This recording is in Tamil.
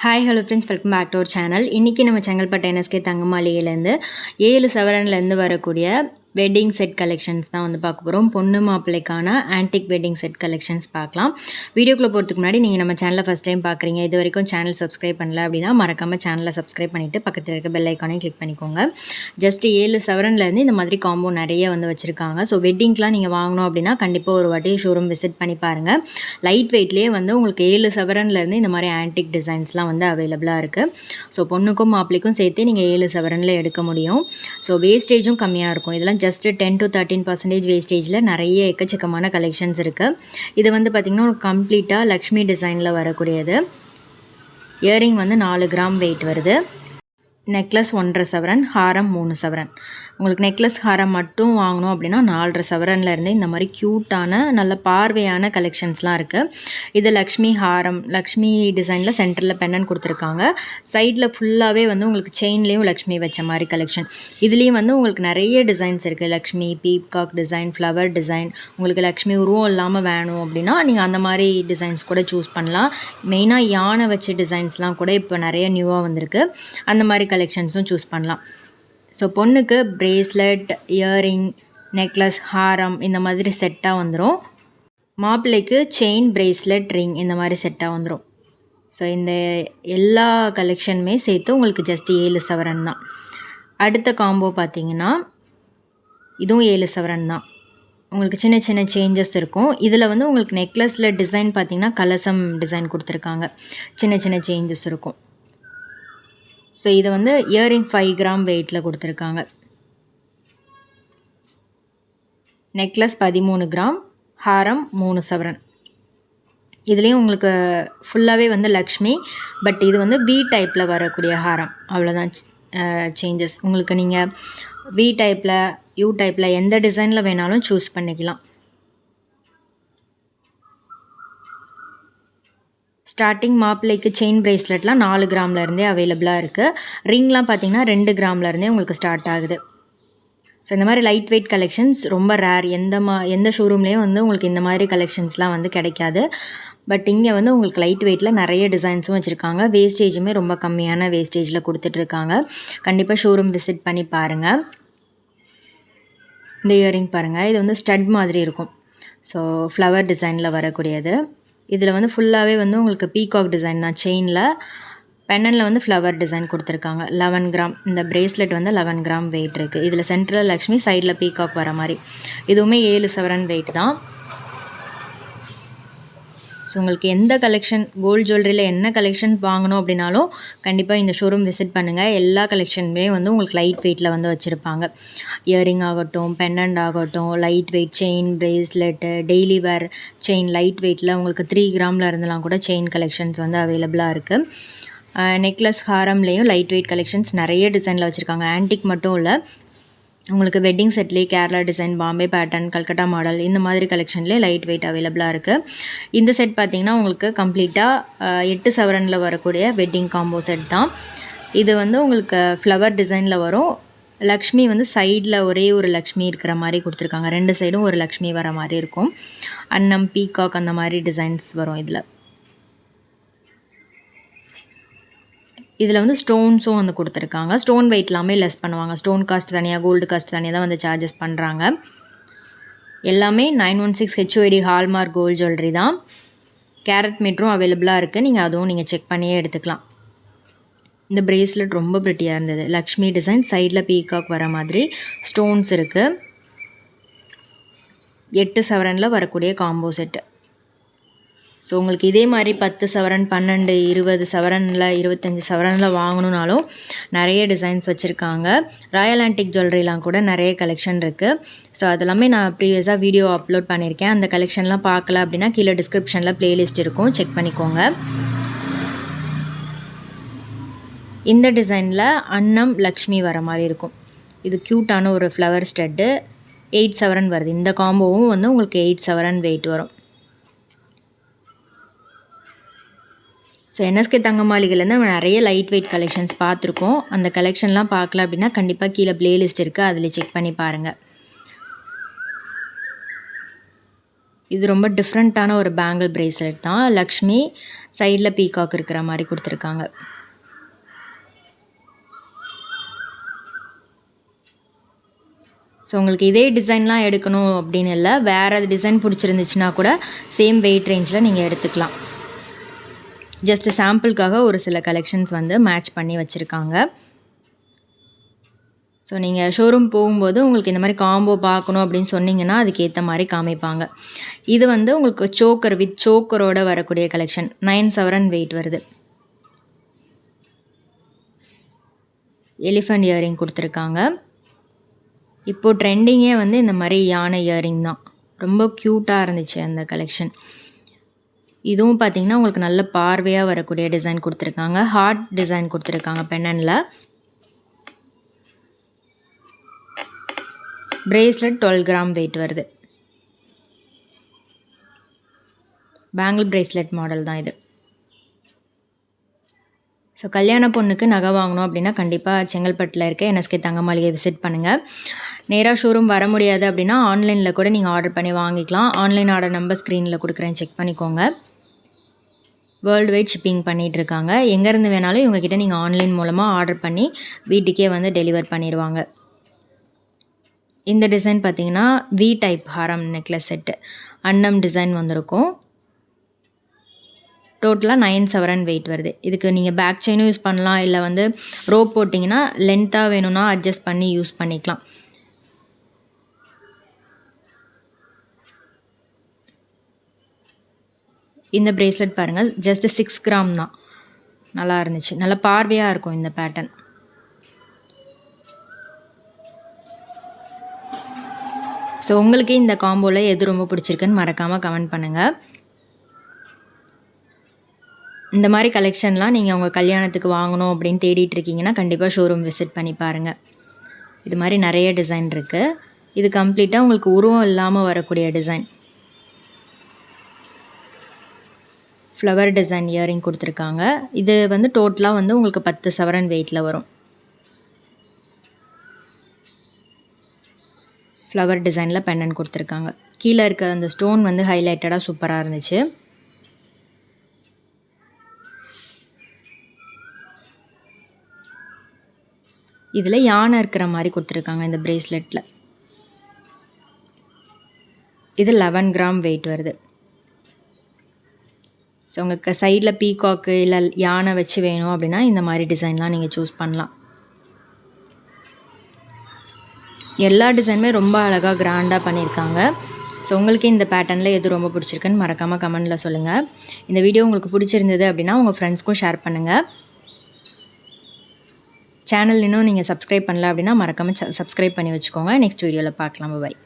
Hi hello friends, welcome back to our channel. இன்றைக்கி நம்ம செங்கல்பட்டு NSK தங்க மாளிகையிலேருந்து 7 சவரன்லேருந்து வரக்கூடிய வெட்டிங் செட் கலெக்ஷன்ஸ் தான் வந்து பார்க்க போகிறோம். பொண்ணு மாப்பிள்ளைக்கான ஆன்டிக் வெட்டிங் செட் கலெக்ஷன்ஸ் பார்க்கலாம். வீடியோக்குள்ளே போகிறதுக்கு முன்னாடி நீங்கள் நம்ம சேனலை ஃபஸ்ட் டைம் பார்க்குறீங்க, இது வரைக்கும் சேனல் சப்ஸ்கிரைப் பண்ணல அப்படின்னா மறக்காமல் சேனலை சப்ஸ்கிரைப் பண்ணிவிட்டு பக்கத்தில் இருக்க பெல் ஐக்கானையும் கிளிக் பண்ணிக்கோங்க. ஜஸ்ட் 7 சவரன்லேருந்து இந்த மாதிரி காம்போ நிறைய வந்து வச்சுருக்காங்க. ஸோ வெட்டிங்க்கெலாம் நீங்கள் வாங்கணும் அப்படின்னா கண்டிப்பாக ஒரு வாட்டி ஷோரூம் விசிட் பண்ணி பாருங்கள். லைட் வெயிட்லேயே வந்து உங்களுக்கு 7 சவரன்லேருந்து இந்த மாதிரி ஆன்டிக் டிசைன்ஸ்லாம் வந்து அவைலபிளாக இருக்குது. ஸோ பொண்ணுக்கும் மாப்பிள்ளைக்கும் சேர்த்து நீங்கள் 7 சவரனில் எடுக்க முடியும். ஸோ வேஸ்டேஜும் கம்மியாக இருக்கும். இதெல்லாம் ஜஸ்ட் 10 to 13% வேஸ்டேஜில் நிறைய எக்கச்சக்கமான கலெக்ஷன்ஸ் இருக்குது. இது வந்து பார்த்திங்கன்னா கம்ப்ளீட்டாக லக்ஷ்மி டிசைனில் வரக்கூடியது. இயரிங் வந்து 4 கிராம் வெயிட் வருது. நெக்லஸ் 1.5 சவரன், ஹாரம் 3 சவரன். உங்களுக்கு நெக்லஸ் ஹாரம் மட்டும் வாங்கணும் அப்படின்னா 4.5 சவரன்லேருந்து இந்த மாதிரி க்யூட்டான நல்ல பார்வையான கலெக்ஷன்ஸ்லாம் இருக்குது. இது லக்ஷ்மி ஹாரம், லக்ஷ்மி டிசைனில் சென்டரில் பெண்ணன் கொடுத்துருக்காங்க. சைடில் ஃபுல்லாகவே வந்து உங்களுக்கு செயின்லேயும் லக்ஷ்மி வச்ச மாதிரி கலெக்ஷன். இதுலேயும் வந்து உங்களுக்கு நிறைய டிசைன்ஸ் இருக்குது. Lakshmi, peacock design, flower design. உங்களுக்கு லக்ஷ்மி உருவம் இல்லாமல் வேணும் அப்படின்னா நீங்கள் அந்த மாதிரி டிசைன்ஸ் கூட சூஸ் பண்ணலாம். மெயினாக யானை வச்ச டிசைன்ஸ்லாம் கூட இப்போ நிறைய நியூவாக வந்திருக்கு. அந்த மாதிரி கலெக்ஷன்ஸும் சூஸ் பண்ணலாம். ஸோ பொண்ணுக்கு பிரேஸ்லெட், இயரிங், நெக்லஸ், ஹாரம் இந்த மாதிரி செட்டாக வந்துடும். மாப்பிள்ளைக்கு செயின், பிரேஸ்லெட், ரிங் இந்த மாதிரி செட்டாக வந்துடும். ஸோ இந்த எல்லா கலெக்ஷனுமே சேர்த்து உங்களுக்கு ஜஸ்ட் 7 சவரன் தான். அடுத்த காம்போ பார்த்தீங்கன்னா இதுவும் 7 சவரன் தான். உங்களுக்கு சின்ன சின்ன சேஞ்சஸ் இருக்கும். இதில் வந்து உங்களுக்கு நெக்லஸில் டிசைன் பார்த்திங்கன்னா கலசம் டிசைன் கொடுத்துருக்காங்க. சின்ன சின்ன சேஞ்சஸ் இருக்கும். ஸோ இது வந்து இயரிங் 5 கிராம் வெயிட்டில் கொடுத்துருக்காங்க. நெக்லஸ் 13 கிராம், ஹாரம் 3 சவரன். இதுலேயும் உங்களுக்கு ஃபுல்லாகவே வந்து லக்ஷ்மி, பட் இது வந்து வி டைப்பில் வரக்கூடிய ஹாரம். அவ்வளோதான் சேஞ்சஸ். உங்களுக்கு நீங்கள் வி டைப்பில், யூ டைப்பில் எந்த டிசைனில் வேணாலும் சூஸ் பண்ணிக்கலாம். ஸ்டார்டிங் மாப்பிள்ளைக்கு செயின் பிரேஸ்லெட்லாம் 4 கிராம்லேருந்தே அவைலபிளாக இருக்குது. ரிங்லாம் பார்த்திங்கன்னா 2 கிராம்லேருந்தே உங்களுக்கு ஸ்டார்ட் ஆகுது. ஸோ இந்த மாதிரி லைட் வெயிட் கலெக்ஷன்ஸ் ரொம்ப ரேர். எந்த ஷோரூம்லேயும் வந்து உங்களுக்கு இந்த மாதிரி கலெக்ஷன்ஸ்லாம் வந்து கிடைக்காது. பட் இங்கே வந்து உங்களுக்கு லைட் வெயிட்டில் நிறைய டிசைன்ஸும் வச்சுருக்காங்க. வேஸ்டேஜுமே ரொம்ப கம்மியான வேஸ்டேஜில் கொடுத்துட்ருக்காங்க. கண்டிப்பாக ஷோரூம் விசிட் பண்ணி பாருங்கள். இந்த இயரிங் பாருங்கள், இது வந்து ஸ்டட் மாதிரி இருக்கும். ஸோ ஃப்ளவர் டிசைனில் வரக்கூடியது. இதில் வந்து ஃபுல்லாகவே வந்து உங்களுக்கு பீகாக் டிசைன் தான். செயினில், பெண்ணனில் வந்து ஃப்ளவர் டிசைன் கொடுத்துருக்காங்க. 11 கிராம். இந்த பிரேஸ்லெட் வந்து 11 கிராம் வெயிட் இருக்குது. இதில் சென்ட்ரல் லக்ஷ்மி, சைடில் பீகாக் வர மாதிரி. இதுவுமே 7 சவரன் வெயிட் தான். ஸோ உங்களுக்கு எந்த கலெக்ஷன், கோல்டு ஜுவல்லரியில் என்ன கலெக்ஷன் வாங்கணும் அப்படின்னாலும் கண்டிப்பாக இந்த ஷோரூம் விசிட் பண்ணுங்கள். எல்லா கலெக்ஷனுமே வந்து உங்களுக்கு லைட் வெயிட்டில் வந்து வச்சுருப்பாங்க. இயரிங் ஆகட்டும், பெண்டன்ட் ஆகட்டும், light weight chain, bracelet, daily வேர் செயின் லைட் வெயிட்டில் உங்களுக்கு 3 கிராமில் இருந்தெல்லாம் கூட செயின் கலெக்ஷன்ஸ் வந்து அவைலபிளாக இருக்குது. நெக்லஸ் ஹாரம்லேயும் லைட் வெயிட் கலெக்ஷன்ஸ் நிறைய டிசைனில் வச்சுருக்காங்க. ஆன்டிக் மட்டும் இல்லை, உங்களுக்கு வெட்டிங் செட்லேயே Kerala design, Bombay pattern, Calcutta model இந்த மாதிரி கலெக்ஷன்லேயே லைட் வெயிட் அவைலபிளாக இருக்குது. இந்த செட் பார்த்திங்கன்னா உங்களுக்கு கம்ப்ளீட்டாக 8 சவரனில் வரக்கூடிய வெட்டிங் காம்போ செட் தான். இது வந்து உங்களுக்கு ஃப்ளவர் டிசைனில் வரும். லக்ஷ்மி வந்து சைடில் ஒரே ஒரு லக்ஷ்மி இருக்கிற மாதிரி கொடுத்துருக்காங்க. 2 சைடும் ஒரு லக்ஷ்மி வர மாதிரி இருக்கும். அன்னம், பீகாக் அந்த மாதிரி டிசைன்ஸ் வரும். இதில் வந்து ஸ்டோன்ஸும் வந்து கொடுத்துருக்காங்க. ஸ்டோன் வெயிட் எல்லாமே லெஸ் பண்ணுவாங்க. ஸ்டோன் காஸ்ட் தனியாக, கோல்டு காஸ்ட் தனியாக தான் வந்து சார்ஜஸ் பண்ணுறாங்க. எல்லாமே 916 HOID ஹால்மார்க் கோல்டு ஜுவல்லரி தான். கேரட் மீட்டரும் அவைலபிளாக இருக்குது. நீங்கள் அதுவும் செக் பண்ணியே எடுத்துக்கலாம். இந்த பிரேஸ்லெட் ரொம்ப ப்ரிட்டியாக இருந்தது. லக்ஷ்மி டிசைன், சைடில் பீகாக் வர மாதிரி ஸ்டோன்ஸ் இருக்குது. 8 சவரனில் வரக்கூடிய காம்போ செட்டு. ஸோ உங்களுக்கு இதே மாதிரி 10 சவரன், 12, 20 சவரனில், 25 சவரனில் வாங்கணுன்னாலும் நிறைய டிசைன்ஸ் வச்சுருக்காங்க. ராயல் ஆன்டிக் ஜுவல்லரிலாம் கூட நிறைய கலெக்ஷன் இருக்குது. ஸோ அதெல்லாமே நான் ப்ரீவியஸாக வீடியோ அப்லோட் பண்ணியிருக்கேன். அந்த கலெக்ஷன்லாம் பார்க்கல அப்படின்னா கீழே டிஸ்கிரிப்ஷனில் ப்ளேலிஸ்ட் இருக்கும், செக் பண்ணிக்கோங்க. இந்த டிசைனில் அன்னம், லக்ஷ்மி வர மாதிரி இருக்கும். இது க்யூட்டான ஒரு ஃப்ளவர் ஸ்டட்டு. 8 சவரன் வருது. இந்த காம்போவும் வந்து உங்களுக்கு 8 சவரன் வெயிட் வரும். ஸோ NSK தங்க மாளிகையிலேருந்து நம்ம நிறைய லைட் வெயிட் கலெக்ஷன்ஸ் பார்த்துருக்கோம். அந்த கலெக்ஷன்லாம் பார்க்கல அப்படின்னா கண்டிப்பாக கீழே ப்ளேலிஸ்ட் இருக்குது, அதில் செக் பண்ணி பாருங்கள். இது ரொம்ப டிஃப்ரெண்ட்டான ஒரு பேங்கிள் பிரேஸ்லெட் தான். லக்ஷ்மி சைடில் பீகாக் இருக்கிற மாதிரி கொடுத்துருக்காங்க. ஸோ உங்களுக்கு இதே டிசைன்லாம் எடுக்கணும் அப்படின்னு இல்லை, வேறு டிசைன் பிடிச்சிருந்துச்சுன்னா கூட சேம் வெயிட் ரேஞ்சில் நீங்கள் எடுத்துக்கலாம். ஜஸ்ட்டு சாம்பிளுக்காக ஒரு சில கலெக்ஷன்ஸ் வந்து மேட்ச் பண்ணி வச்சுருக்காங்க. ஸோ நீங்கள் ஷோரூம் போகும்போது உங்களுக்கு இந்த மாதிரி காம்போ பார்க்கணும் அப்படின்னு சொன்னீங்கன்னா அதுக்கேற்ற மாதிரி காமிப்பாங்க. இது வந்து உங்களுக்கு சோக்கர் வித் சோக்கரோட வரக்கூடிய கலெக்ஷன். 9 சவரன் வெயிட் வருது. எலிஃபண்ட் இயரிங் கொடுத்துருக்காங்க. இப்போது ட்ரெண்டிங்கே வந்து இந்த மாதிரி யானை இயரிங் தான். ரொம்ப க்யூட்டாக இருந்துச்சு அந்த கலெக்ஷன். இதுவும் பார்த்திங்கன்னா உங்களுக்கு நல்ல பார்வையாக வரக்கூடிய டிசைன் கொடுத்துருக்காங்க. ஹார்ட் டிசைன் கொடுத்துருக்காங்க பென்னனில். பிரேஸ்லெட் 12 கிராம் வெயிட் வருது. பேங்கிள் பிரேஸ்லெட் மாடல் தான் இது. ஸோ கல்யாண பொண்ணுக்கு நகை வாங்கணும் அப்படின்னா கண்டிப்பாக செங்கல்பட்டில் இருக்க NSK தங்க மாளிகை விசிட் பண்ணுங்கள். நேராக ஷோரூம் வர முடியாது அப்படின்னா ஆன்லைனில் கூட நீங்கள் ஆர்டர் பண்ணி வாங்கிக்கலாம். ஆன்லைன் ஆர்டர் நம்பர் ஸ்க்ரீனில் கொடுக்குறேன், செக் பண்ணிக்கோங்க. வேர்ல்டு வைட் ஷிப்பிங் பண்ணிகிட்ருக்காங்க. எங்கேருந்து வேணாலும் இவங்ககிட்ட நீங்கள் ஆன்லைன் மூலமாக ஆர்டர் பண்ணி வீட்டுக்கே வந்து டெலிவர் பண்ணிடுவாங்க. இந்த டிசைன் பார்த்திங்கன்னா we type Haram necklace set அன்னம் டிசைன் வந்திருக்கும். டோட்டலாக 9 சவரன் வெயிட் வருது. இதுக்கு நீங்கள் பேக் செயினும் யூஸ் பண்ணலாம், இல்லை வந்து ரோப் போட்டிங்கன்னா லென்த்தாக வேணும்னா அட்ஜஸ்ட் பண்ணி யூஸ் பண்ணிக்கலாம். இந்த பிரேஸ்லெட் பாருங்கள், ஜஸ்ட் 6 கிராம் தான். நல்லா இருந்துச்சு, நல்லா பார்வையாக இருக்கும் இந்த பேட்டர்ன். ஸோ உங்களுக்கு இந்த காம்போவில் எது ரொம்ப பிடிச்சிருக்குன்னு மறக்காமல் கமெண்ட் பண்ணுங்கள். இந்த மாதிரி கலெக்ஷன்லாம் நீங்கள் உங்கள் கல்யாணத்துக்கு வாங்கணும் அப்படின்னு தேடிட்டு இருக்கீங்கன்னா கண்டிப்பாக ஷோரூம் விசிட் பண்ணி பாருங்கள். இது மாதிரி நிறைய டிசைன் இருக்குது. இது கம்ப்ளீட்டாக உங்களுக்கு உருவம் இல்லாமல் வரக்கூடிய டிசைன். ஃப்ளவர் டிசைன் இயரிங் கொடுத்துருக்காங்க. இது வந்து டோட்டலாக வந்து உங்களுக்கு 10 சவரன் வெயிட்டில் வரும். ஃப்ளவர் டிசைனில் பெண்டன் கொடுத்துருக்காங்க. கீழே இருக்க அந்த ஸ்டோன் வந்து ஹைலைட்டடாக சூப்பராக இருந்துச்சு. இதில் யானை இருக்கிற மாதிரி கொடுத்துருக்காங்க இந்த பிரேஸ்லெட்டில். இது 11 கிராம் வெயிட் வருது. ஸோ உங்களுக்கு சைடில் பீகாக்கு இல்லை யானை வச்சு வேணும் அப்படின்னா இந்த மாதிரி டிசைன்லாம் நீங்கள் சூஸ் பண்ணலாம். எல்லா டிசைனுமே ரொம்ப அழகாக கிராண்டாக பண்ணியிருக்காங்க. ஸோ உங்களுக்கு இந்த பேட்டர்னில் எது ரொம்ப பிடிச்சிருக்குன்னு மறக்காமல் கமெண்டில் சொல்லுங்கள். இந்த வீடியோ உங்களுக்கு பிடிச்சிருந்தது அப்படின்னா உங்கள் ஃப்ரெண்ட்ஸ்க்கும் ஷேர் பண்ணுங்கள். சேனல் இன்னும் நீங்கள் சப்ஸ்கிரைப் பண்ணல அப்படின்னா மறக்காமல் சப்ஸ்கிரைப் பண்ணி வச்சுக்கோங்க. நெக்ஸ்ட் வீடியோவில் பார்க்கலாம். பாய்.